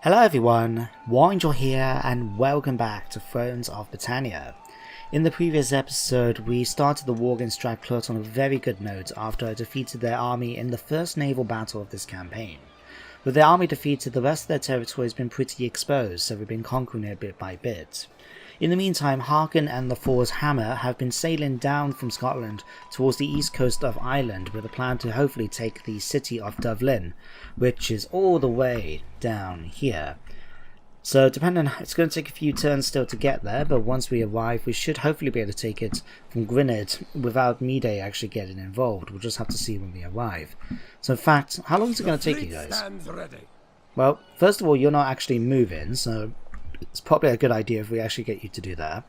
Hello everyone, Warangel here and welcome back to Thrones of Britannia. In the previous episode we started the war against Stratclert on a very good note after I defeated their army in the first naval battle of this campaign. With their army defeated, the rest of their territory has been pretty exposed, so we've been conquering it bit by bit. In the meantime, Harkin and the Thor's Hammer have been sailing down from Scotland towards the east coast of Ireland with a plan to hopefully take the city of Dublin, which is all the way down here. So depending, it's going to take a few turns still to get there, but once we arrive we should hopefully be able to take it from Gwynedd without Mide actually getting involved. We'll just have to see when we arrive. So in fact, how long is it going to take you guys? Well, first of all, you're not actually moving, so it's probably a good idea if we actually get you to do that.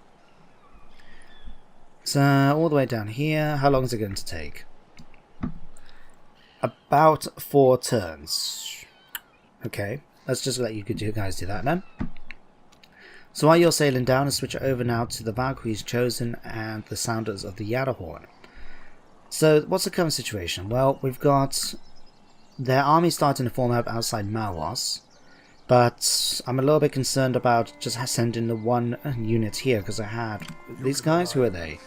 So all the way down here, how long is it going to take? About 4 turns. Okay, let's just let you guys do that then. So while you're sailing down, let's switch it over now to the Valkyries Chosen and the Sounders of the Yadderhorn. So what's the current situation? Well, we've got their army starting to form up outside Malwas. But I'm a little bit concerned about just sending the one unit here, because I had these guys. Who are they?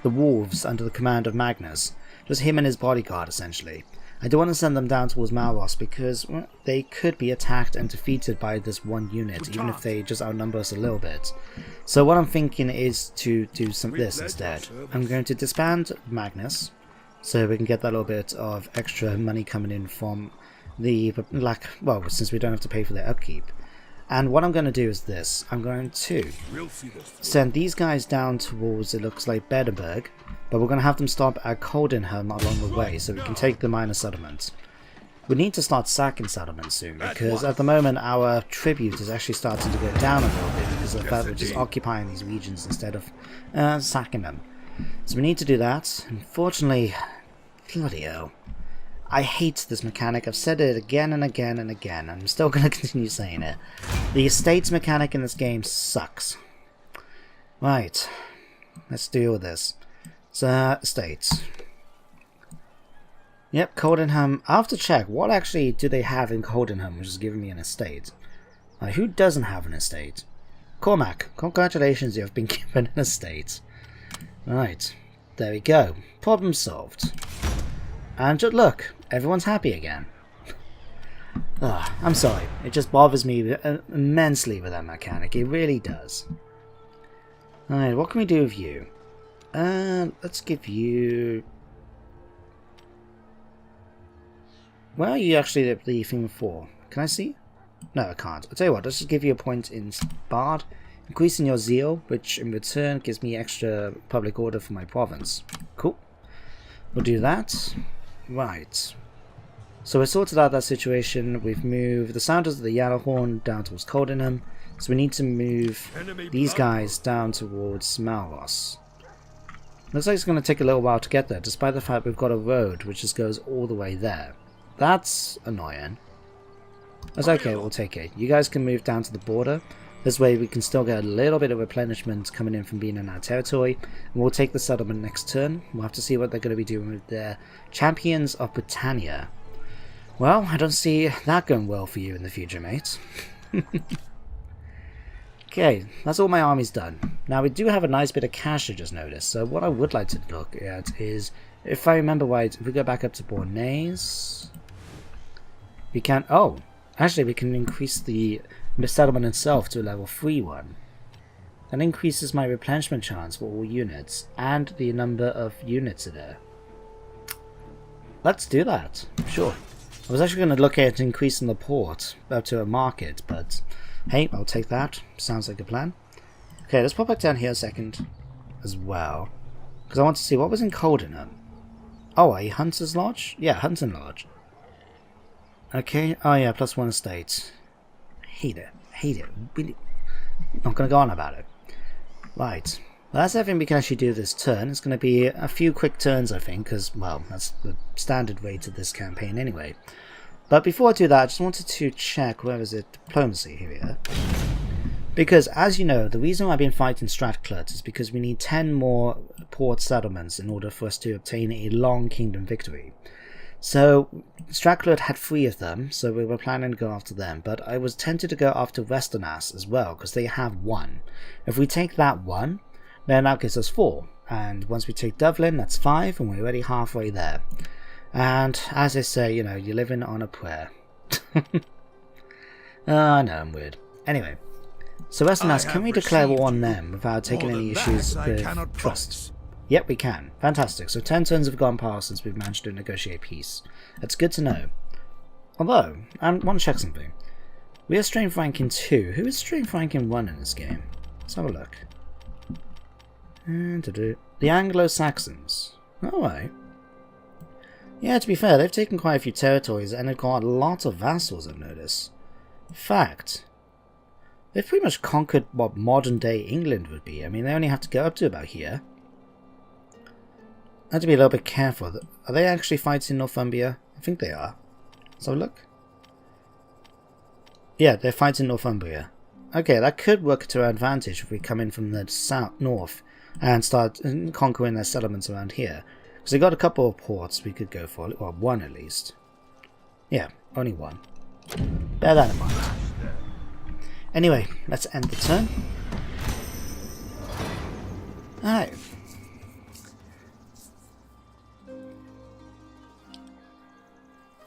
The Wolves under the command of Magnus. Just him and his bodyguard essentially. I don't want to send them down towards Malwas because they could be attacked and defeated by this one unit, even if they just outnumber us a little bit. So what I'm thinking is to do this instead. I'm going to disband Magnus, so we can get that little bit of extra money coming in from the since we don't have to pay for their upkeep. And what I'm going to do is this. I'm going to send these guys down towards, it looks like, Bedburg, but we're going to have them stop at Coldenham along the way so we can take the minor settlements. We need to start sacking settlements soon, because at the moment our tribute is actually starting to go down a little bit because of the fact we're just occupying these regions instead of sacking them. So we need to do that. Unfortunately, bloody hell, I hate this mechanic. I've said it again and again and again. I'm still going to continue saying it. The estates mechanic in this game sucks. Right. Let's deal with this. So, estates. Yep, Coldenham. I have to check. What actually do they have in Coldenham which is giving me an estate? Who doesn't have an estate? Cormac, congratulations, you have been given an estate. Right. There we go. Problem solved. And just look, everyone's happy again. I'm sorry, it just bothers me immensely with that mechanic, it really does. Alright, what can we do with you? Let's give you... Where are you actually the thing for? Can I see? No, I can't. I'll tell you what, let's just give you a point in Bard, increasing your zeal, which in return gives me extra public order for my province. Cool. We'll do that. Right, so we sorted out that situation. We've moved the Sounders of the Yadderhorn down towards Coldenham, so we need to move these guys down towards Malwas. Looks like it's going to take a little while to get there, despite the fact we've got a road which just goes all the way there. That's annoying. That's okay, we'll take it. You guys can move down to the border. This way we can still get a little bit of replenishment coming in from being in our territory. And we'll take the settlement next turn. We'll have to see what they're going to be doing with their Champions of Britannia. Well, I don't see that going well for you in the future, mate. Okay, that's all my army's done. Now we do have a nice bit of cash I just noticed. So what I would like to look at is, if I remember right, if we go back up to Bornase, we can... Oh, actually we can increase the settlement itself to a level 3 one. That increases my replenishment chance for all units and the number of units in there. Let's do that. Sure. I was actually going to look at increasing the port up to a market, but hey, I'll take that. Sounds like a plan. Okay, let's pop back down here a second as well, because I want to see what was in Coldenham. Oh, a Hunter's Lodge? Yeah, Hunting Lodge. Okay, oh yeah, +1 estate. Hate it, really. Not going to go on about it. Right, well, that's everything we can actually do this turn. It's going to be a few quick turns, I think, because, well, that's the standard rate of this campaign anyway. But before I do that, I just wanted to check, where is it? Diplomacy, here we are. Because, as you know, the reason why I've been fighting Stratclert is because we need 10 more port settlements in order for us to obtain a long kingdom victory. So MacLeod had 3 of them, so we were planning to go after them, but I was tempted to go after Westernass as well, because they have 1. If we take that 1, then that gives us 4, and once we take Dublin, that's 5, and we're already halfway there. And as I say, you know, you're living on a prayer. I know, I'm weird. Anyway, so Westernass, can we declare war on them without taking any issues with trust? Yep, we can. Fantastic. So 10 turns have gone past since we've managed to negotiate peace. That's good to know. Although, I want to check something. We are strength ranking 2. Who is strength ranking 1 in this game? Let's have a look. The Anglo-Saxons. Alright. Yeah, to be fair, they've taken quite a few territories and they've got a lot of vassals, I've noticed. In fact, they've pretty much conquered what modern day England would be. I mean, they only have to go up to about here. I have to be a little bit careful. Are they actually fighting Northumbria? I think they are. So look. Yeah, they're fighting Northumbria. Okay, that could work to our advantage if we come in from the north and start conquering their settlements around here. Because they've got a couple of ports we could go for, well, 1 at least. Yeah, only 1. Bear that in mind. Anyway, let's end the turn. Alright.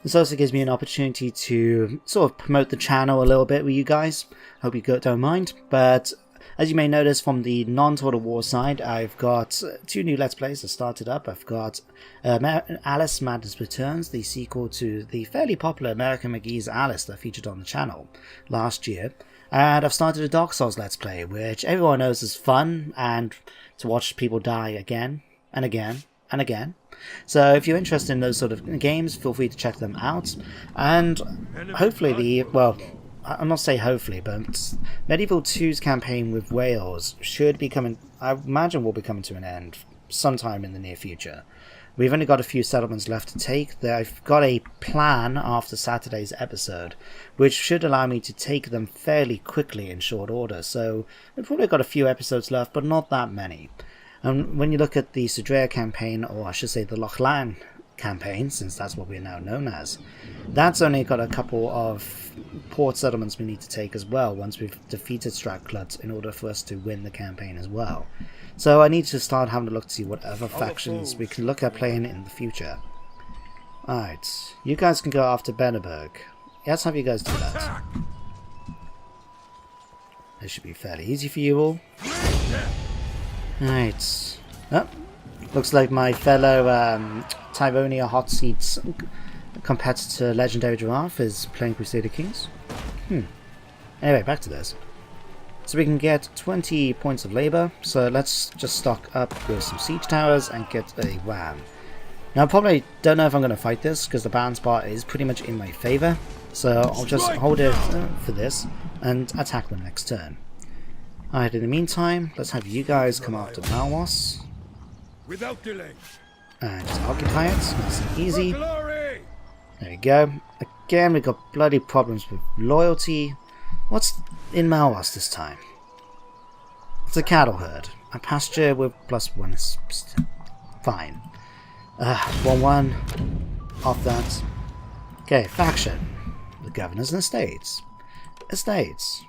This also gives me an opportunity to sort of promote the channel a little bit with you guys. Hope you don't mind. But as you may notice from the non-Total War side, I've got 2 new Let's Plays that started up. I've got Alice Madness Returns, the sequel to the fairly popular American McGee's Alice that featured on the channel last year. And I've started a Dark Souls Let's Play, which everyone knows is fun, and to watch people die again and again and again. So if you're interested in those sort of games, feel free to check them out. And hopefully I'll not say hopefully, but Medieval 2's campaign with Wales should be coming, I imagine will be coming to an end sometime in the near future. We've only got a few settlements left to take. I've got a plan after Saturday's episode, which should allow me to take them fairly quickly in short order. So we've probably got a few episodes left, but not that many. And when you look at the Sudreyar campaign, or I should say the Lochlan campaign, since that's what we're now known as, that's only got a couple of port settlements we need to take as well once we've defeated MacLeod in order for us to win the campaign as well. So I need to start having a look to see what other factions we can look at playing in the future. Alright, you guys can go after Benneberg. Let's have you guys do that. This should be fairly easy for you all. Right. Oh, looks like my fellow Tyronia Hot Seats competitor Legendary Giraffe is playing Crusader Kings. Anyway, back to this. So we can get 20 points of labour, so let's just stock up with some siege towers and get a wham. Now I probably don't know if I'm going to fight this, because the balance bar is pretty much in my favour, so I'll just hold it for this and attack them next turn. Alright, in the meantime, let's have you guys come after Malwas. Without delay. And just occupy it, nice and easy. There we go. Again, we've got bloody problems with loyalty. What's in Malwas this time? It's a cattle herd. A pasture with +1 is fine. 1-1. Off that. Okay, faction. The governors and estates. Estates.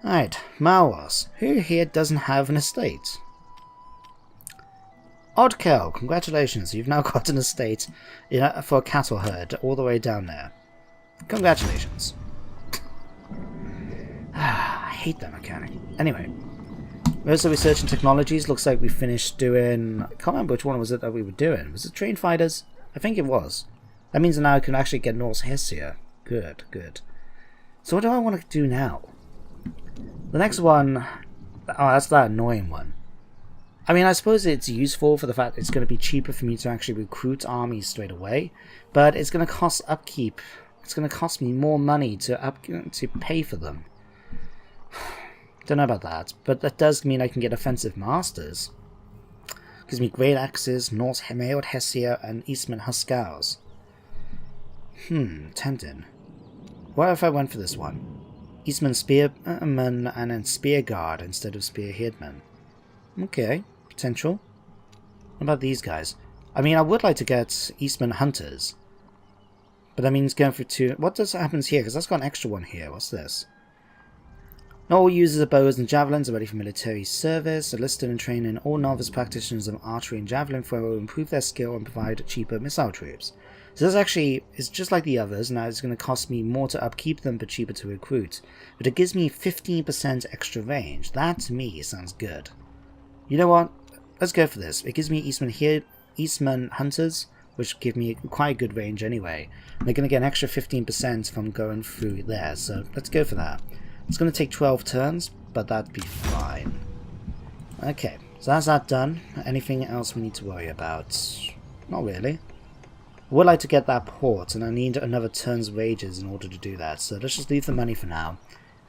Alright, Malwas. Who here doesn't have an estate? Oddkel, congratulations, you've now got an estate for a cattle herd all the way down there. Congratulations. I hate that mechanic. Anyway, most of research and technologies looks like we finished doing... I can't remember which one was it that we were doing. Was it train fighters? I think it was. That means now I can actually get Norse Hessia. Good, good. So what do I want to do now? The next one... Oh, that's that annoying one. I mean, I suppose it's useful for the fact it's going to be cheaper for me to actually recruit armies straight away, but it's going to cost upkeep. It's going to cost me more money to pay for them. Don't know about that, but that does mean I can get offensive masters. Gives me great axes, Norse Hemaeod Hessia, and Eastman Huskars. Tempting. What if I went for this one? Eastman Spearman and then Spear Guard instead of Spear Headman. Okay, potential. What about these guys? I mean, I would like to get Eastman Hunters, But that means going for 2... What does happens here? Because that's got an extra one here. What's this? Not all users of bows and javelins are ready for military service. Enlisted and trained in all novice practitioners of archery and javelin throw will improve their skill and provide cheaper missile troops. So this actually is just like the others. Now it's going to cost me more to upkeep them but cheaper to recruit. But it gives me 15% extra range. That to me sounds good. You know what? Let's go for this. It gives me Eastman Hunters, which give me quite good range anyway. And they're going to get an extra 15% from going through there. So let's go for that. It's going to take 12 turns, but that'd be fine. Okay, so that's that done. Anything else we need to worry about? Not really. I would like to get that port, and I need another turn's wages in order to do that. So let's just leave the money for now,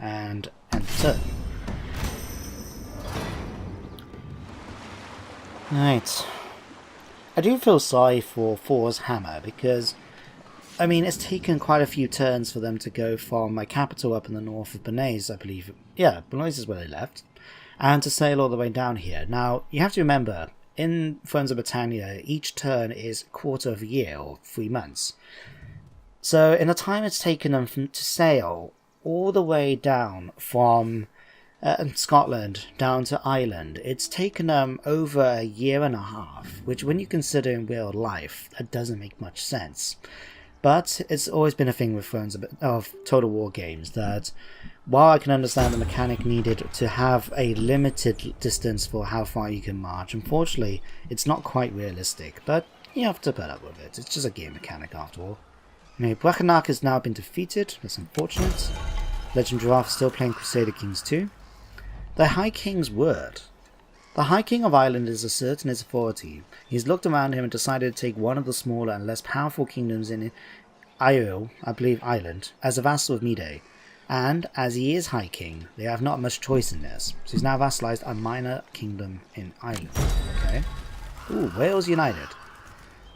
and end the turn. Right. I do feel sorry for Thor's hammer, because I mean, it's taken quite a few turns for them to go from my capital up in the north of Bernays, I believe. Yeah, Bernays is where they left. And to sail all the way down here. Now, you have to remember, in Thrones of Britannia, each turn is a quarter of a year, or 3 months. So, in the time it's taken them to sail all the way down from Scotland down to Ireland, it's taken them over a year and a half, which when you consider in real life, that doesn't make much sense. But it's always been a thing with Thrones of Total War games that while I can understand the mechanic needed to have a limited distance for how far you can march, unfortunately it's not quite realistic, but you have to put up with it. It's just a game mechanic after all. Anyway, Brechenach has now been defeated. That's unfortunate. Legend Giraffe is still playing Crusader Kings 2. The High King's word. The High King of Ireland is asserting his authority. He's looked around him and decided to take one of the smaller and less powerful kingdoms in Ireland, as a vassal of Mede. And, as he is High King, they have not much choice in this. So he's now vassalized a minor kingdom in Ireland. Okay. Ooh, Wales united.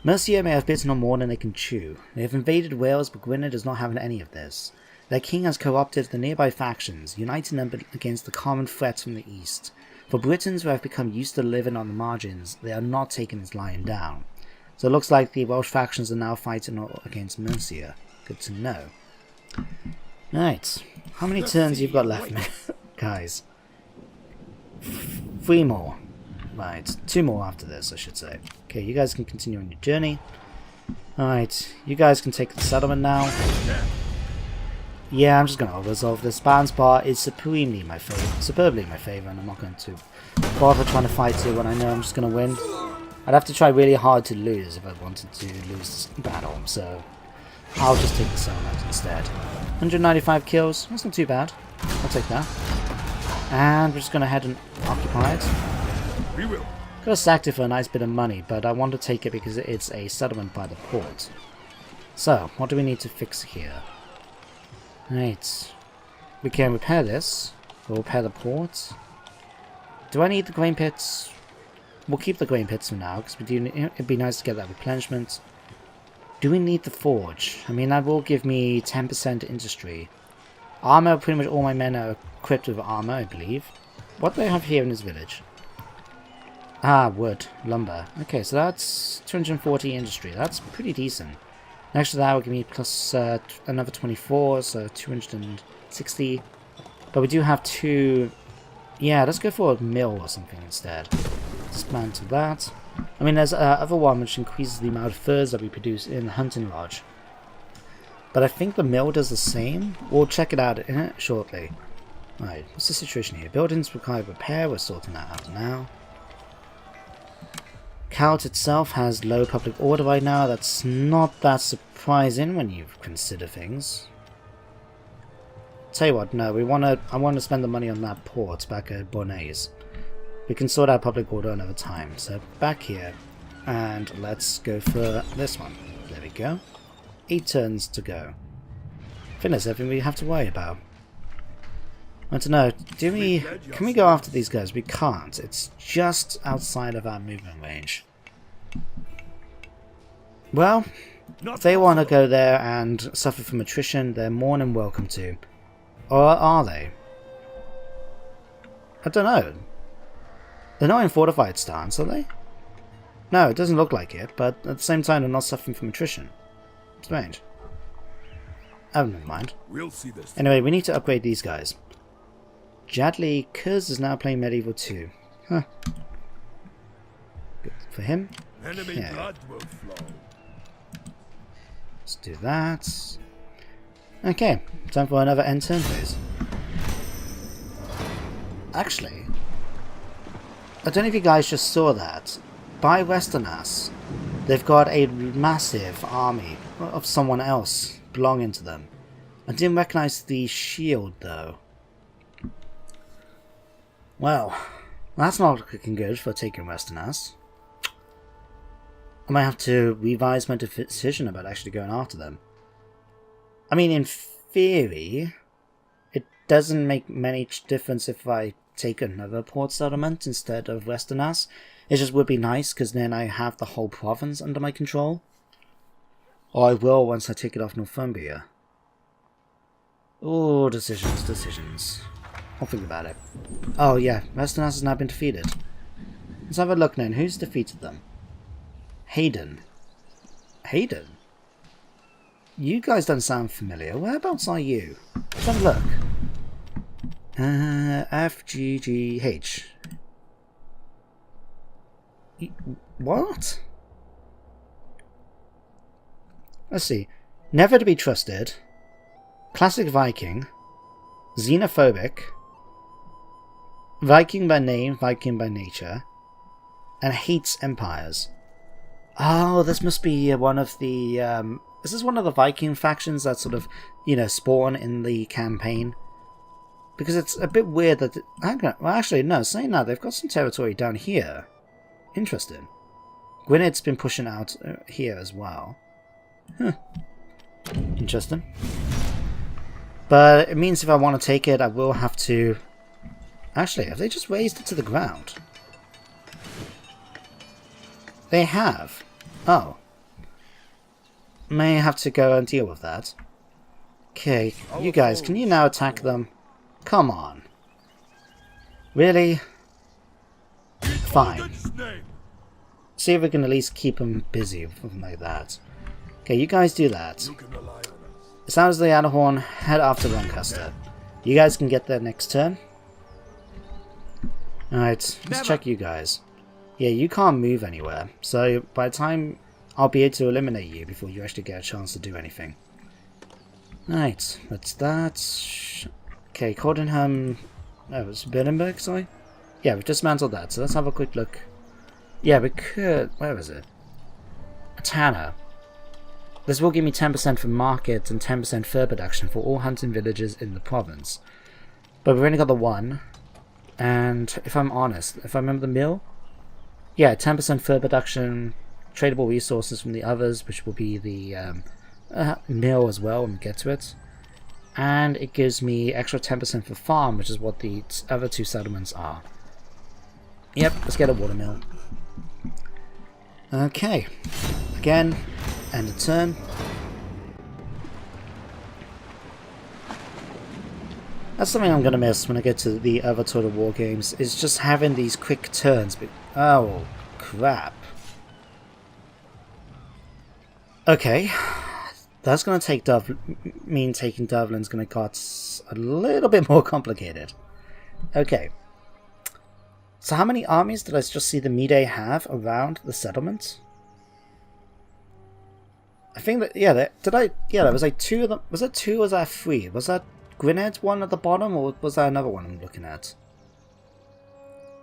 Mercia may have bitten on more than they can chew. They have invaded Wales, but Gwynedd does not have any of this. Their king has co-opted the nearby factions, uniting them against the common threats from the east. For Britons who have become used to living on the margins, they are not taking this lying down. So it looks like the Welsh factions are now fighting against Mercia. Good to know. Right. How many turns you've got left, guys? 3 more. Right. 2 more after this, I should say. Okay, you guys can continue on your journey. Alright. You guys can take the settlement now. Yeah, I'm just going to resolve this. Banspar is superbly my favour, and I'm not going to bother trying to fight it when I know I'm just going to win. I'd have to try really hard to lose if I wanted to lose this battle, so I'll just take the settlement instead. 195 kills, that's not too bad. I'll take that. And we're just going to head and occupy it. We will. Could have sacked it for a nice bit of money, but I want to take it because it's a settlement by the port. So, what do we need to fix here? Right, we can repair this. We'll repair the port. Do I need the grain pits? We'll keep the grain pits for now, because it'd be nice to get that replenishment. Do we need the forge? I mean, that will give me 10% industry. Armor, pretty much all my men are equipped with armor, I believe. What do they have here in this village? Ah, wood, lumber. Okay, so that's 240 industry. That's pretty decent. Next to that will give me plus another 24, so 260. But we do have 2... Yeah, let's go for a mill or something instead. Dismantle that. I mean, there's other one which increases the amount of furs that we produce in the hunting lodge. But I think the mill does the same. We'll check it out shortly. Right, what's the situation here? Buildings require repair. We're sorting that out now. Celt itself has low public order right now. That's not that surprising when you consider things. Tell you what, no, I want to spend the money on that port back at Bernays. We can sort out public order another time. So back here, and let's go for this one. There we go. 8 turns to go. I think that's everything we have to worry about. I don't know, can we go after these guys? We can't. It's just outside of our movement range. Well, if they want to go there and suffer from attrition, they're more than welcome to. Or are they? I don't know. They're not in fortified stance, are they? No, it doesn't look like it, but at the same time they're not suffering from attrition. Strange. Oh, never mind. We'll see this. Anyway, we need to upgrade these guys. Jadley Kuz is now playing Medieval 2. Huh. Good for him. Enemy Okay. blood will flow. Let's do that. Okay, time for another end turn, please. Actually, I don't know if you guys just saw that. By Westernas, they've got a massive army of someone else belonging to them. I didn't recognize the shield though. Well, that's not looking good for taking Westernas. I might have to revise my decision about actually going after them. I mean, in theory, it doesn't make many difference if I take another port settlement instead of Westernas. It just would be nice, because then I have the whole province under my control. Or I will once I take it off Northumbria. Oh, decisions. I'll think about it. Oh yeah, Westernas has now been defeated. Let's have a look then. Who's defeated them? Hayden. Hayden? You guys don't sound familiar. Whereabouts are you? Let's have a look. FGGH. What? Let's see. Never to be trusted. Classic Viking. Xenophobic. Viking by name, Viking by nature. And hates empires. Oh, this must be one of the... is this one of the Viking factions that sort of, spawn in the campaign? Because it's a bit weird that... well, actually, no, saying that, they've got some territory down here. Interesting. Gwyned's been pushing out here as well. Huh. Interesting. But it means if I want to take it, I will have to... Actually, have they just raised it to the ground? They have. Oh. May have to go and deal with that. Okay, you guys, can you now attack them? Come on. Really? Fine. See if we can at least keep them busy with something like that. Okay, you guys do that. Sounds the Adderhorn, head after Lancaster. You guys can get there next turn. Alright, let's check you guys. Yeah, you can't move anywhere, so by the time I'll be able to eliminate you before you actually get a chance to do anything. Right, that's that. Okay, Cordenham... Oh, it's Birnenberg, sorry? Yeah, we've dismantled that, so let's have a quick look. Yeah, we could... Where was it? Tanner. This will give me 10% for market and 10% fur production for all hunting villages in the province. But we've only got the one. And if I'm honest, if I remember the mill... Yeah, 10% fur production, tradable resources from the others, which will be the mill as well when we get to it. And it gives me extra 10% for farm, which is what the other two settlements are. Yep, let's get a watermill. Okay. Again, end of turn. That's something I'm going to miss when I get to the other Total War games, is just having these quick turns. Oh, crap. Okay. That's going to take mean taking Dublin's going to get a little bit more complicated. Okay. So how many armies did I just see the Mede have around the settlement? I think that, yeah, there was like two of them. Was that two or was that three? Was that Gwynedd one at the bottom, or was that another one I'm looking at?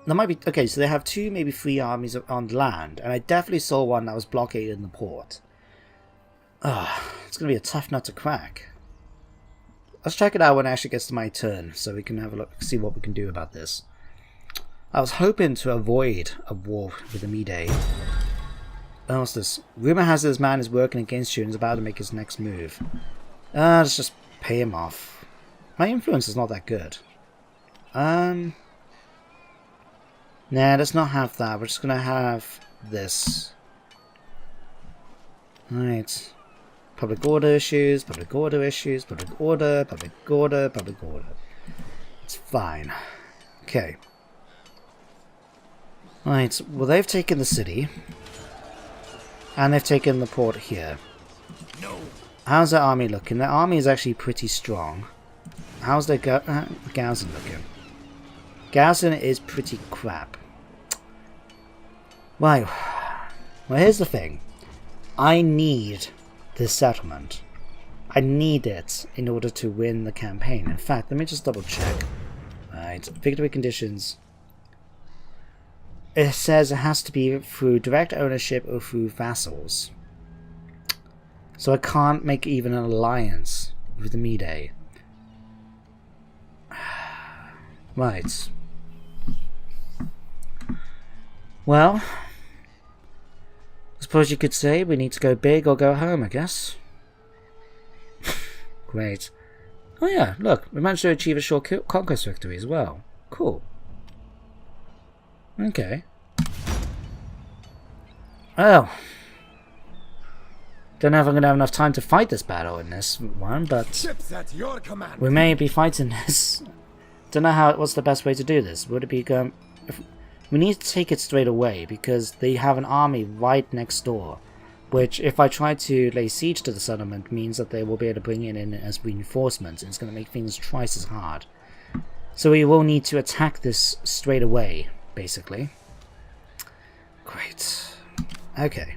There might be... Okay, so they have two, maybe three armies on land, and I definitely saw one that was blockaded in the port. It's going to be a tough nut to crack. Let's check it out when it actually gets to my turn, so we can have a look, see what we can do about this. I was hoping to avoid a war with the Mede. What's this? Rumor has this man is working against you and is about to make his next move. Let's just pay him off. My influence is not that good. Nah, let's not have that. We're just gonna have this. Alright. Public order issues, public order issues, public order, public order, public order. It's fine. Okay. Right, well they've taken the city. And they've taken the port here. No. How's their army looking? Their army is actually pretty strong. How's their garrison looking? Garrison is pretty crap. Well, here's the thing. I need this settlement. I need it in order to win the campaign. In fact, let me just double check. Right, victory conditions. It says it has to be through direct ownership or through vassals. So I can't make even an alliance with the Mede. Right. Well, I suppose you could say we need to go big or go home, I guess. Great. Oh yeah, look, we managed to achieve a short conquest victory as well. Cool. Okay. Well, don't know if I'm going to have enough time to fight this battle in this one, but Ships at your command. we may be fighting this. Don't know what's the best way to do this. Would it be going... We need to take it straight away because they have an army right next door, which if I try to lay siege to the settlement means that they will be able to bring it in as reinforcements, and it's going to make things twice as hard. So we will need to attack this straight away, basically. Great. Okay.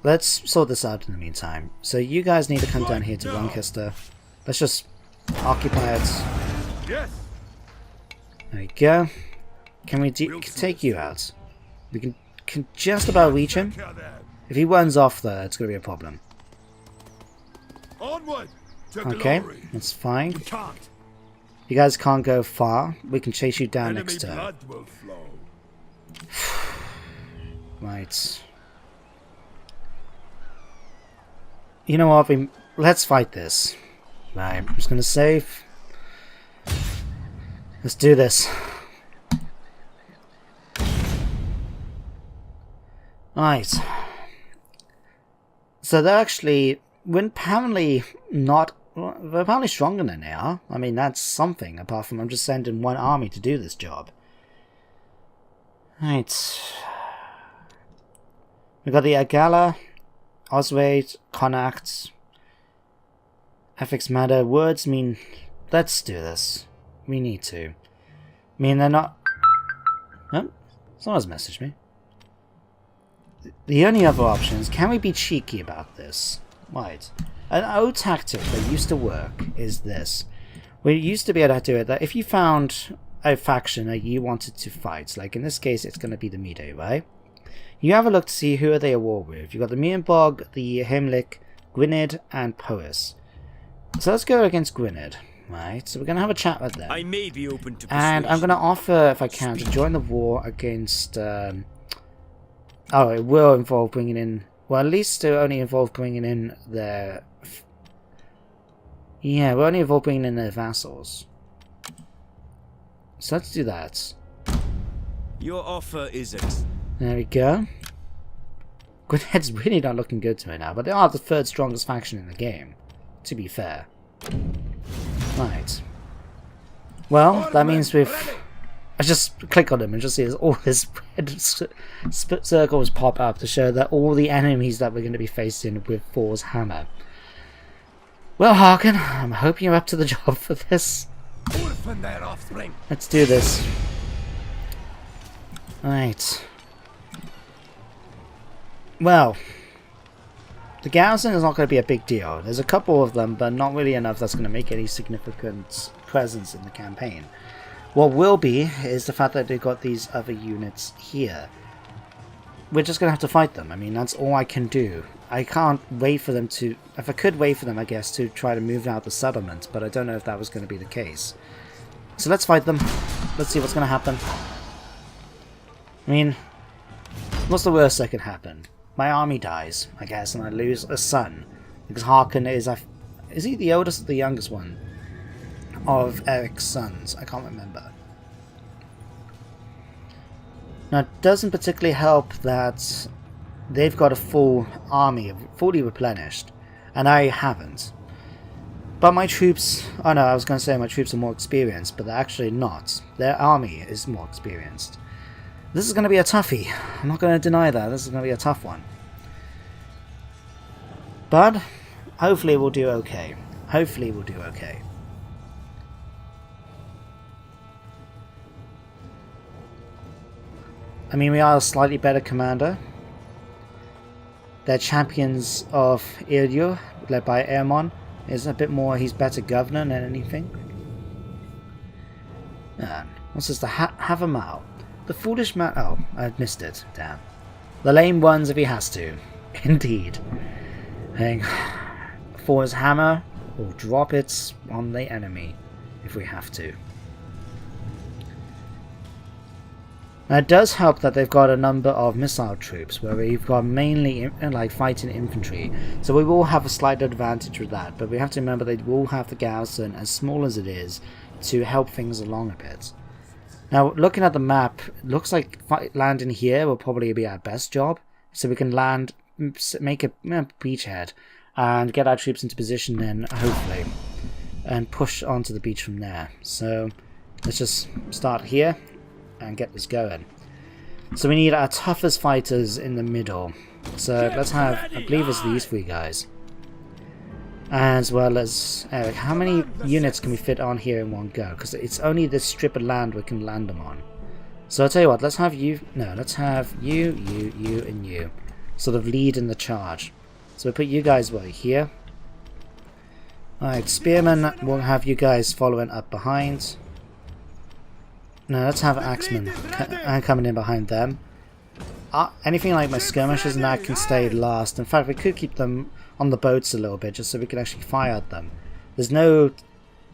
Let's sort this out in the meantime. So you guys need to come down here to Lancaster. Let's just occupy it. Yes. There we go. Can we take you out? We can just about reach him. If he runs off though, it's going to be a problem. Onward to Okay, glory. that's fine. We can't. You guys can't go far. We can chase you down Enemy next turn. blood will flow. Right. You know what? Let's fight this. Right, I'm just going to save. Let's do this. Right. So they're actually, they're apparently stronger than they are. I mean, that's something, apart from I'm just sending one army to do this job. Right. We got the Agala, Oswald, Connacht, Ethics Matter. Words mean, let's do this. We need to. I mean, they're not... Oh, someone's messaged me. The only other option is, can we be cheeky about this? Right. An old tactic that used to work is this. We used to be able to do it that if you found a faction that you wanted to fight, like in this case it's going to be the Mede, right? You have a look to see who are they at war with. You've got the Mirenbog, the Himlik, Gwynedd, and Poes. So let's go against Gwynedd. Right, so we're going to have a chat with them. I may be open to and I'm going to offer, if I can, to join the war against... oh, it will involve bringing in... Well, at least it will only involve bringing in their... Yeah, it will only involve bringing in their vassals. So let's do that. Your offer is There we go. Gwynedd's really not looking good to me now, but they are the third strongest faction in the game, to be fair. Right. Well, that means we've... I just click on them and just see all this red circles pop up to show that all the enemies that we're going to be facing with Thor's hammer. Well, Harkin, I'm hoping you're up to the job for this. Orphan their offspring. Let's do this. Right. Well, the garrison is not going to be a big deal. There's a couple of them, but not really enough that's going to make any significant presence in the campaign. What will be is the fact that they've got these other units here. We're just going to have to fight them. I mean, that's all I can do. I can't wait for them to... If I could wait for them, I guess, to try to move out the settlement, but I don't know if that was going to be the case. So let's fight them. Let's see what's going to happen. I mean, what's the worst that could happen? My army dies, I guess, and I lose a son. Because Harkin is... Is he the oldest or the youngest one of Eric's sons? I can't remember. Now, it doesn't particularly help that they've got a full army, fully replenished, and I haven't. But my troops... Oh no, I was going to say my troops are more experienced, but they're actually not. Their army is more experienced. This is going to be a toughie. I'm not going to deny that. This is going to be a tough one. But hopefully we'll do okay. Hopefully we'll do okay. I mean, we are a slightly better commander. They're champions of Ildur, led by Aemon. Is a bit more, he's better governor than anything. And what's this? The Havamal. The foolish man. Oh, I missed it. Damn. The lame ones if he has to. Indeed. For his hammer, we'll drop it on the enemy if we have to. Now it does help that they've got a number of missile troops where we've got mainly like fighting infantry, so we will have a slight advantage with that, but we have to remember they will have the garrison, as small as it is, to help things along a bit. Now looking at the map, it looks like landing here will probably be our best job, so we can land, make a beachhead and get our troops into position then, hopefully, and push onto the beach from there. So let's just start here and get this going. So we need our toughest fighters in the middle. So let's have, I believe it's these three guys. As well as Eric. How many units can we fit on here in one go? Because it's only this strip of land we can land them on. So I'll tell you what, let's have you, no, let's have you, and you. Sort of lead in the charge. So we put you guys right here. Alright, spearmen, we'll have you guys following up behind. No, let's have Axemen coming in behind them. Anything like my skirmishers and that can stay last. In fact, we could keep them on the boats a little bit just so we can actually fire at them. There's no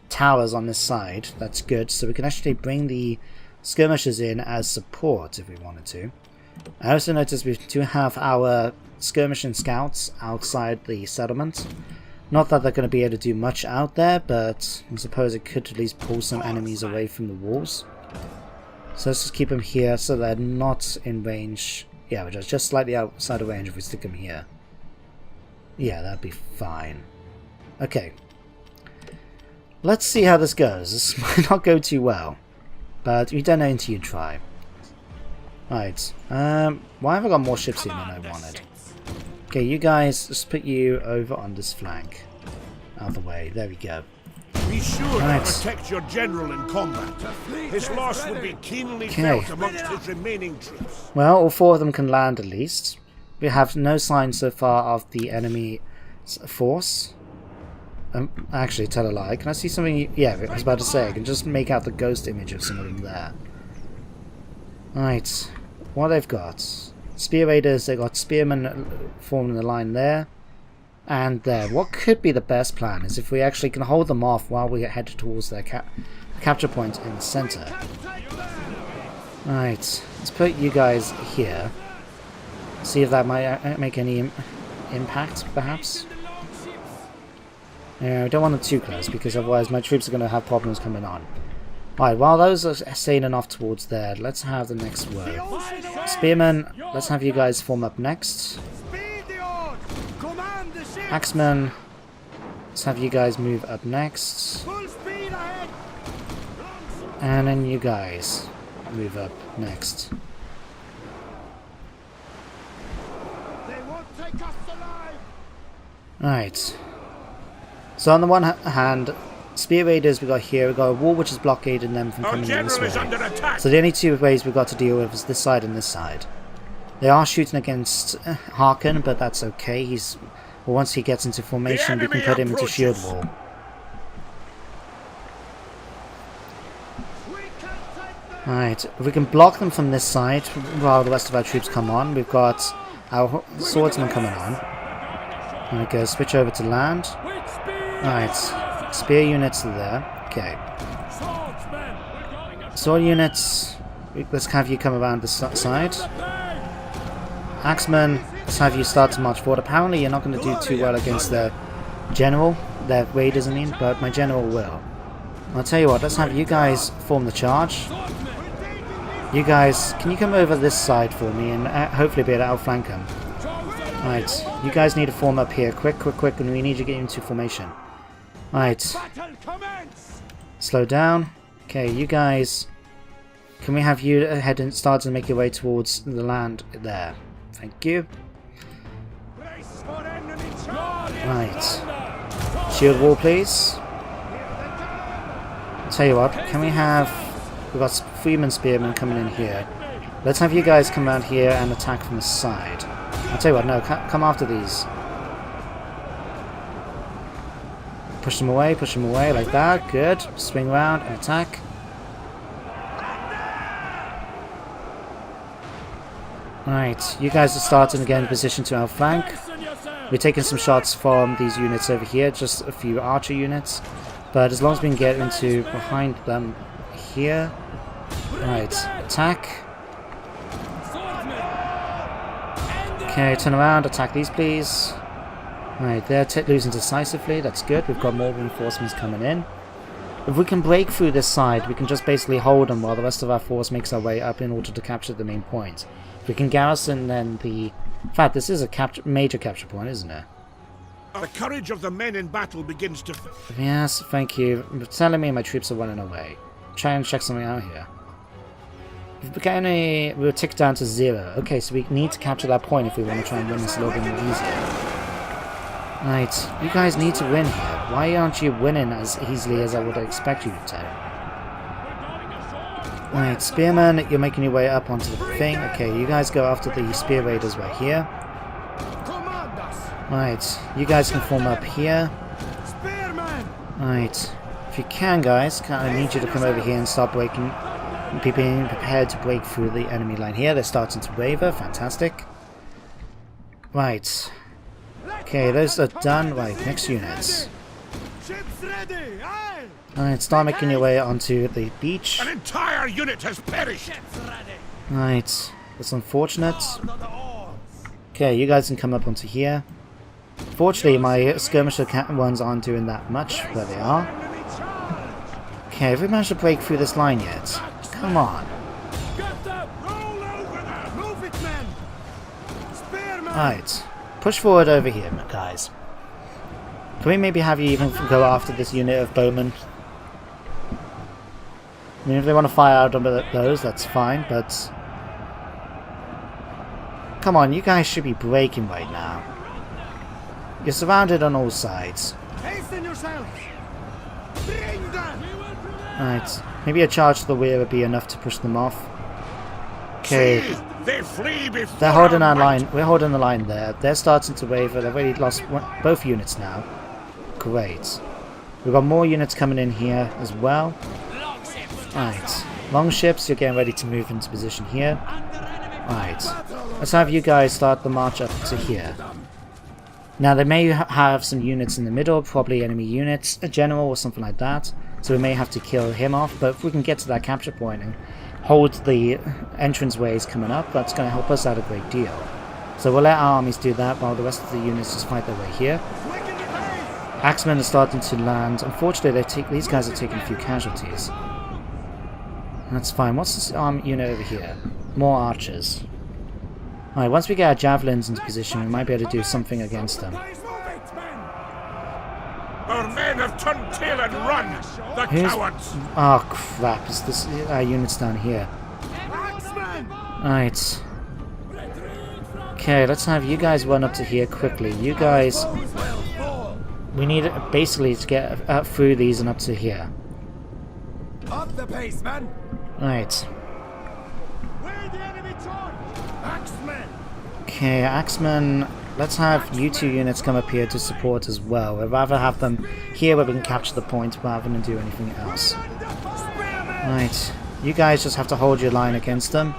towers on this side, that's good, so we can actually bring the skirmishers in as support if we wanted to. I also noticed we do have our skirmishing scouts outside the settlement. Not that they're going to be able to do much out there, but I suppose it could at least pull some enemies away from the walls. So let's just keep them here so they're not in range. Yeah, we're just slightly outside of range if we stick them here. Yeah, that'd be fine. Okay. Let's see how this goes. This might not go too well, but we don't know until you try. Right. Why have I got more ships in than I wanted? Okay, you guys, just put you over on this flank. Out of the way. There we go. Be sure to protect your general in combat. His loss will be keenly felt amongst his remaining troops. Well, all four of them can land at least. We have no signs so far of the enemy force. Actually, tell a lie. Can I see something? Yeah, I was about to say, I can just make out the ghost image of some of them there. Right, what they've got. Spear Raiders, they've got spearmen forming the line there. And there. What could be the best plan is if we actually can hold them off while we head towards their capture point in the center. Right, let's put you guys here. See if that might make any impact, perhaps. Yeah, we don't want them too close because otherwise my troops are going to have problems coming on. Alright, while those are sailing off towards there, let's have the next row. Spearmen, let's have you guys form up next. Axemen, let's have you guys move up next. And then you guys move up next. Alright. So on the one hand, Spear Raiders we got here, we got a wall which is blockading them from coming in this way. So the only two ways we've got to deal with is this side and this side. They are shooting against Harkin, but that's okay. Well, once he gets into formation, we can put him into shield wall. Alright, if we can block them from this side while the rest of our troops come on, we've got our swordsmen coming on. I'm going to go switch over to land. Alright, spear units are there. Okay. Sword units, let's have you come around this side. Axemen, let's have you start to march forward. Apparently you're not going to do too well against their general, their raiders I mean, but my general will. I'll tell you what, let's have you guys form the charge. You guys, can you come over this side for me and hopefully be able to outflank them? Right, you guys need to form up here, quick, and we need to get into formation. Right, slow down. Okay, you guys, can we have you head and start to make your way towards the land there? Thank you. Right. Shield wall, please. Tell you what, can we have... We've got Freeman Spearmen coming in here. Let's have you guys come around here and attack from the side. I'll tell you what, no, come after these. Push them away, like that. Good. Swing around and attack. Right, you guys are starting to get in position to our flank. We're taking some shots from these units over here, just a few archer units. But as long as we can get into behind them here. Right, attack. Okay, turn around, attack these please. Right, they're losing decisively, that's good. We've got more reinforcements coming in. If we can break through this side, we can just basically hold them while the rest of our force makes our way up in order to capture the main point. If we can garrison then the... In fact, this is a major capture point, isn't it? The courage of the men in battle begins to... Yes, thank you. You're telling me my troops are running away. Try and check something out here. We'll tick down to 0. Okay, so we need to capture that point if we want to try and win this a little bit more easier. Right, you guys need to win here. Why aren't you winning as easily as I would expect you to? Right, Spearman, you're making your way up onto the thing. Okay, you guys go after the Spear Raiders right here. Right, you guys can form up here. Right, if you can, guys, I need you to come over here and start breaking. Be being prepared to break through the enemy line here. They're starting to waver. Fantastic. Right. Okay, those are done. Right, next units. Alright, start making your way onto the beach. An entire unit has perished. Right, that's unfortunate. Okay, you guys can come up onto here. Fortunately, my skirmisher ones aren't doing that much where they are. Okay, have we managed to break through this line yet? Come on. Alright. Push forward over here, guys. Can we maybe have you even go after this unit of bowmen? I mean, if they want to fire out under those, that's fine, but... Come on, you guys should be breaking right now. You're surrounded on all sides. Right, maybe a charge to the rear would be enough to push them off. Okay, they're holding our line. We're holding the line there. They're starting to waver. They've already lost both units now. Great. We've got more units coming in here as well. Right, longships, you're getting ready to move into position here. Right, let's have you guys start the march up to here. Now they may have some units in the middle, probably enemy units, a general or something like that. So we may have to kill him off, but if we can get to that capture point and hold the entrance ways coming up, that's going to help us out a great deal. So we'll let our armies do that while the rest of the units just fight their way here. Axemen are starting to land. Unfortunately, these guys are taking a few casualties. That's fine. What's this unit over here? More archers. Alright, once we get our javelins into position, we might be able to do something against them. Our men have turned tail and run! The cowards! Oh crap, is this our units down here? Alright. Okay, let's have you guys run up to here quickly. You guys... We need basically to get up through these and up to here. Up the pace, man! Right. Axemen! Okay, Axemen, let's have you two units come up here to support as well. I'd rather have them here where we can capture the point rather than do anything else. Right, you guys just have to hold your line against them.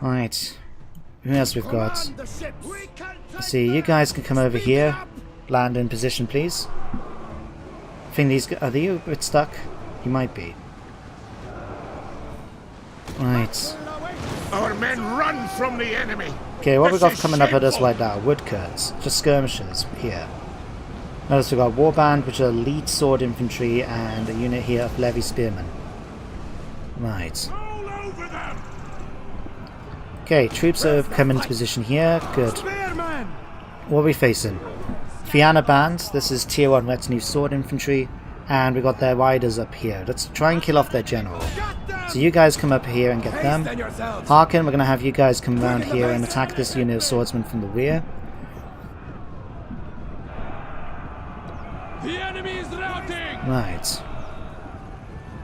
Right, who else we've got? Let's see, you guys can come over here. Land in position, please. I think these... Are they a bit stuck? You might be. Right. Our men run from the enemy. Okay, what we got coming up at us right now? Woodcurts, just skirmishers here. Notice we got Warband, which are elite sword infantry, and a unit here of levy spearmen. Right. Okay, troops have come into position here. Good. What are we facing? Fianna Band. This is tier 1 retinue sword infantry, and we got their riders up here. Let's try and kill off their general. So you guys come up here and get them. Harkin, we're going to have you guys come around here and attack this unit of swordsmen from the rear. Right.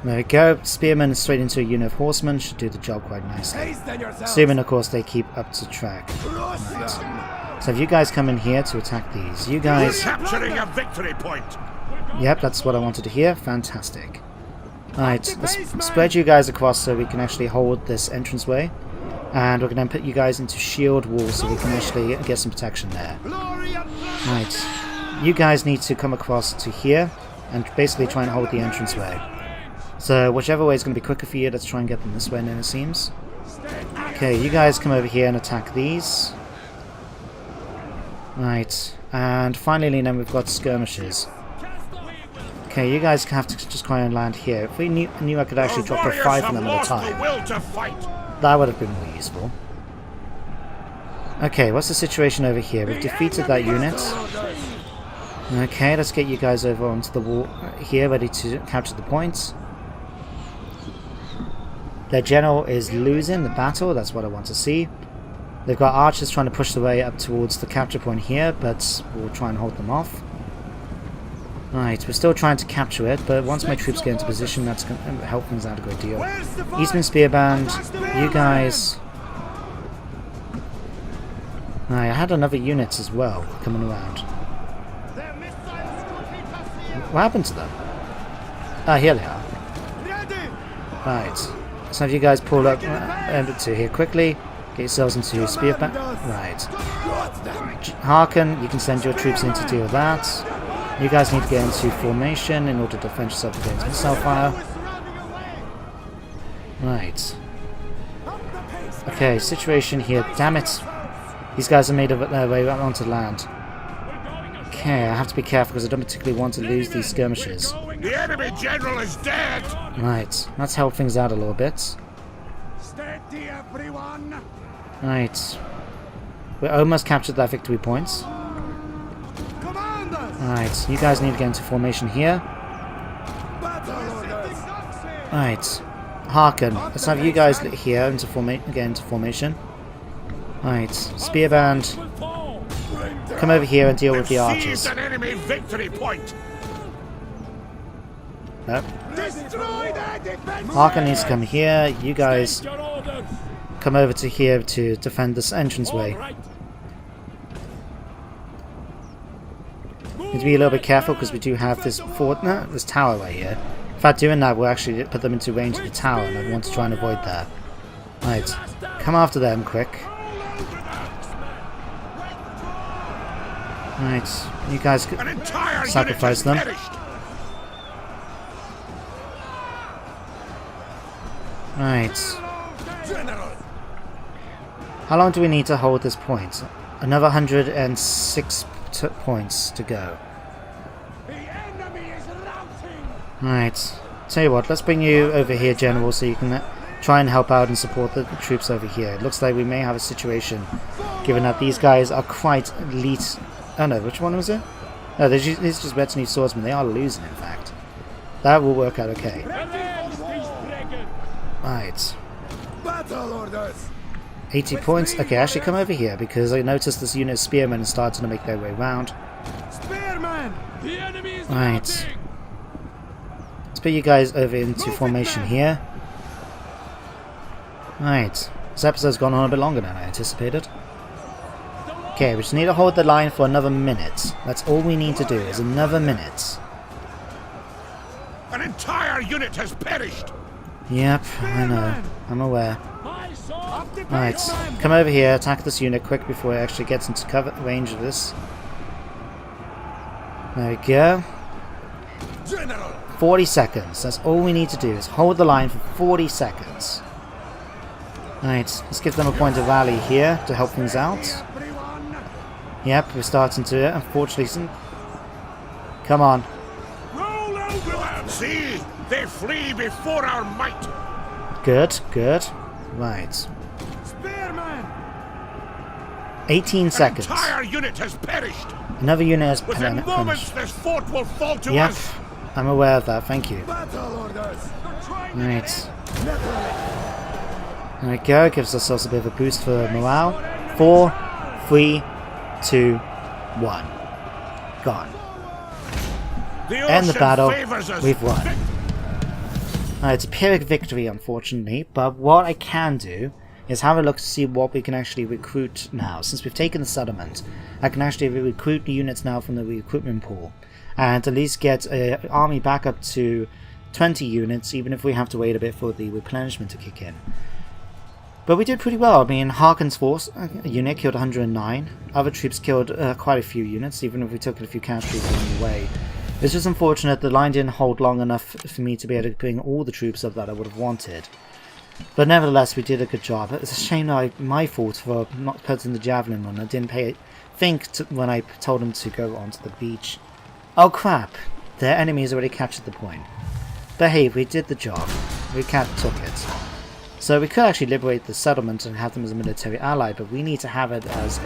There we go. Spearmen straight into a unit of horsemen should do the job quite nicely. Hasten yourselves. Assuming, of course, they keep up to track. Right. So if you guys come in here to attack these, you guys... Capturing a victory point. Yep, that's what I wanted to hear. Fantastic. Alright, let's spread you guys across so we can actually hold this entranceway. And we're going to put you guys into shield walls so we can actually get some protection there. Right. You guys need to come across to here and basically try and hold the entranceway. So whichever way is going to be quicker for you, let's try and get them this way then, it seems. Okay, you guys come over here and attack these. Right. And finally then we've got skirmishes. Okay, you guys have to just try and land here. If we knew I could actually drop a 5 of them at a time, that would have been more useful. Okay, what's the situation over here? We've defeated that unit. Okay, let's get you guys over onto the wall here, ready to capture the points. Their general is losing the battle, that's what I want to see. They've got archers trying to push their way up towards the capture point here, but we'll try and hold them off. Right, we're still trying to capture it, but once my troops get into position, that's going to help things out a good deal. Eastman Spearband, you guys... Right, I had another unit as well coming around. What happened to them? Ah, here they are. Right. So if you guys pull up to here quickly, get yourselves into Spearband. Right. Harken, you can send your troops in to deal with that. You guys need to get into formation in order to defend yourself against missile fire. Right. Okay, situation here. Damn it. These guys have made their way right onto land. Okay, I have to be careful because I don't particularly want to lose these skirmishes. The enemy general is dead. Right, let's help things out a little bit. Steady, everyone. Right. We almost captured that victory point. Right, you guys need to get into formation here. Right. Harken. Let's have you guys here into get into formation. Right. Spearband. Come over here and deal with the archers. An enemy victory point. Yep. Harken needs to come here. You guys come over to here to defend this entranceway. Need to be a little bit careful because we do have this fort, this tower right here. In fact, doing that will actually put them into range of the tower, and I want to try and avoid that. Right, come after them quick. Right, you guys sacrifice them. Right. How long do we need to hold this point? Another 106 points to go. Right. Tell you what, let's bring you over here, General, so you can try and help out and support the troops over here. It looks like we may have a situation, given that these guys are quite elite. Oh no, which one was it? No, it's just retinue swordsmen. They are losing, in fact. That will work out okay. Right. 80 points. Okay, actually come over here because I noticed this unit of spearmen is starting to make their way round. Right. Let's put you guys over into formation here. Right. This episode's gone on a bit longer than I anticipated. Okay, we just need to hold the line for another minute. That's all we need to do, is another minute. An entire unit has perished. Yep, I know. I'm aware. Right, come over here, attack this unit quick before it actually gets into cover range of this. There we go. 40 seconds. That's all we need to do, is hold the line for 40 seconds. Right, let's give them a point of rally here to help things out. Yep, we're starting to, unfortunately. Come on. See, they flee before our might. Good, good. Right. 18 seconds. An entire unit has perished. Another unit has Within moments, this fort will fall to yep, us. I'm aware of that. Thank you. Right. There we go. Gives ourselves a bit of a boost for morale. 4, 3, 2, 1. Gone. end the battle. Favors us. We've won. It's a Pyrrhic victory, unfortunately, but what I can do is have a look to see what we can actually recruit now. Since we've taken the settlement, I can actually recruit units now from the recruitment pool, and at least get an army back up to 20 units, even if we have to wait a bit for the replenishment to kick in. But we did pretty well. I mean, Harkon's force unit killed 109. Other troops killed quite a few units, even if we took a few casualties along the way. It's just unfortunate the line didn't hold long enough for me to be able to bring all the troops up that I would have wanted. But nevertheless, we did a good job. It's a shame that my fault for not putting the javelin on. I didn't think when I told them to go onto the beach. Oh crap! Their enemies already captured the point. But hey, we did the job. We took it. So we could actually liberate the settlement and have them as a military ally, but we need to have it as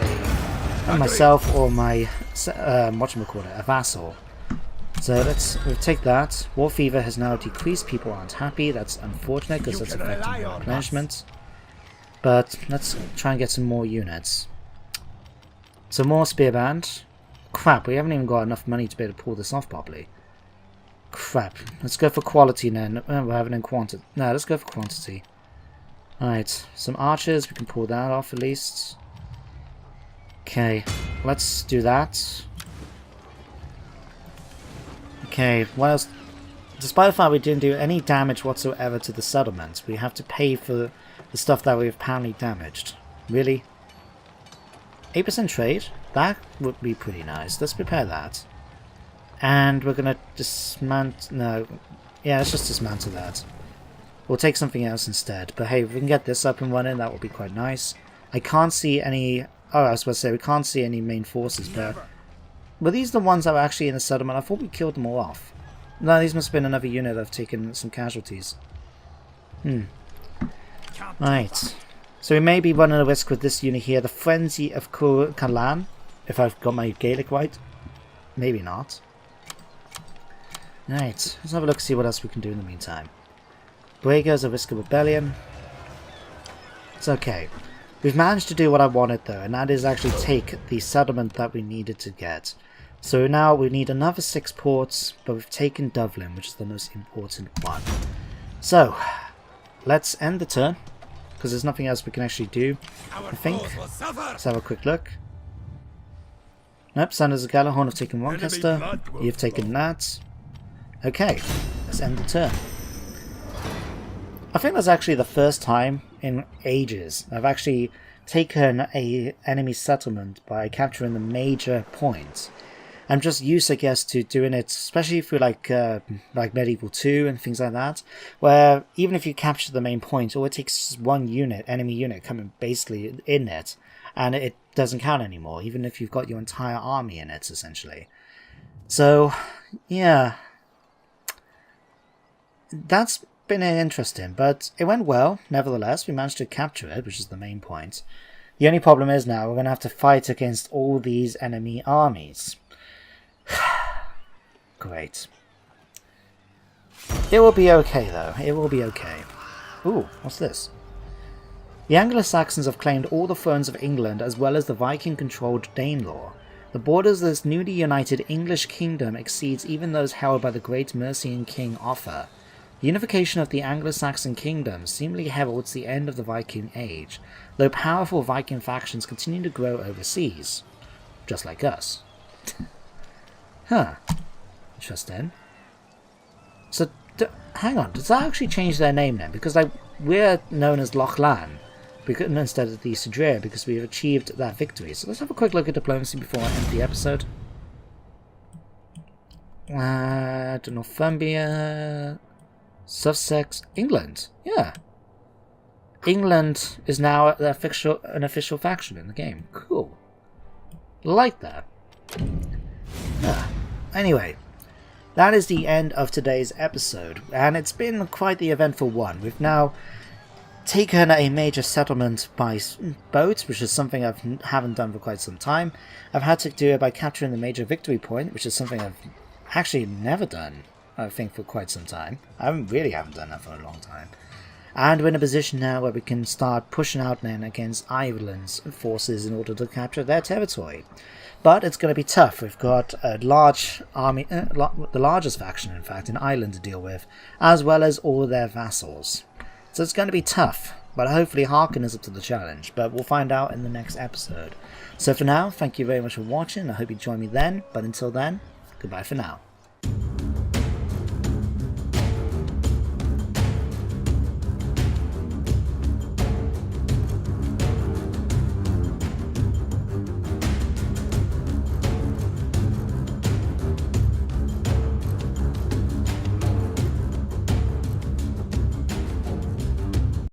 myself or my a vassal. So we'll take that. War fever has now decreased. People aren't happy. That's unfortunate because that's affecting replenishment. But let's try and get some more units. So more spearband. Crap, we haven't even got enough money to be able to pull this off properly. Crap. Let's go for quality then. We're having in quantity. No, let's go for quantity. Alright, some archers. We can pull that off at least. Okay, let's do that. Okay, what else? Despite the fact we didn't do any damage whatsoever to the settlement, we have to pay for the stuff that we've apparently damaged. Really? 8% trade? That would be pretty nice. Let's prepare that. And we're gonna dismantle... No. Yeah, let's just dismantle that. We'll take something else instead. But hey, if we can get this up and running, that would be quite nice. I can't see any... Oh, I was supposed to say, we can't see any main forces, but... Were these the ones that were actually in the settlement? I thought we killed them all off. No, these must have been another unit that have taken some casualties. Right. So we may be running a risk with this unit here. The Frenzy of Kalan. If I've got my Gaelic right. Maybe not. Right. Let's have a look and see what else we can do in the meantime. Breakers, a risk of rebellion. It's okay. We've managed to do what I wanted though, and that is actually take the settlement that we needed to get. So now we need another 6 ports, but we've taken Dublin, which is the most important one. So, let's end the turn, because there's nothing else we can actually do, I think. Let's have a quick look. Nope, Sanders of Gallahorn have taken Roncaster. You've taken that. Okay, let's end the turn. I think that's actually the first time in ages I've actually taken an enemy settlement by capturing the major point. I'm just used, I guess, to doing it, especially through like Medieval 2 and things like that, where even if you capture the main point, all it takes is one unit, enemy unit, coming basically in it, and it doesn't count anymore, even if you've got your entire army in it, essentially. So, yeah. That's been interesting, but it went well, nevertheless. We managed to capture it, which is the main point. The only problem is now we're going to have to fight against all these enemy armies. Great. It will be okay, though. It will be okay. Ooh, what's this? The Anglo-Saxons have claimed all the thrones of England as well as the Viking-controlled Danelaw. The borders of this newly united English kingdom exceeds even those held by the great Mercian king Offa. The unification of the Anglo-Saxon kingdom seemingly heralds the end of the Viking Age, though powerful Viking factions continue to grow overseas. Just like us. Huh. Interesting. So, hang on, does that actually change their name then? Because we're known as Loch Lan instead of the Sudreyar because we've achieved that victory. So let's have a quick look at diplomacy before I end the episode. Northumbria... Sussex, England. Yeah. England is now an official faction in the game. Cool. Like that. Yeah. Anyway, that is the end of today's episode, and it's been quite the eventful one. We've now taken a major settlement by boat, which is something I haven't done for quite some time. I've had to do it by capturing the major victory point, which is something I've actually never done, I think, for quite some time. I haven't done that for a long time. And we're in a position now where we can start pushing out men against Ireland's forces in order to capture their territory. But it's going to be tough. We've got a large army, the largest faction in fact in Ireland to deal with, as well as all their vassals. So it's going to be tough, but hopefully Harkin is up to the challenge. But we'll find out in the next episode. So for now, thank you very much for watching. I hope you join me then. But until then, goodbye for now.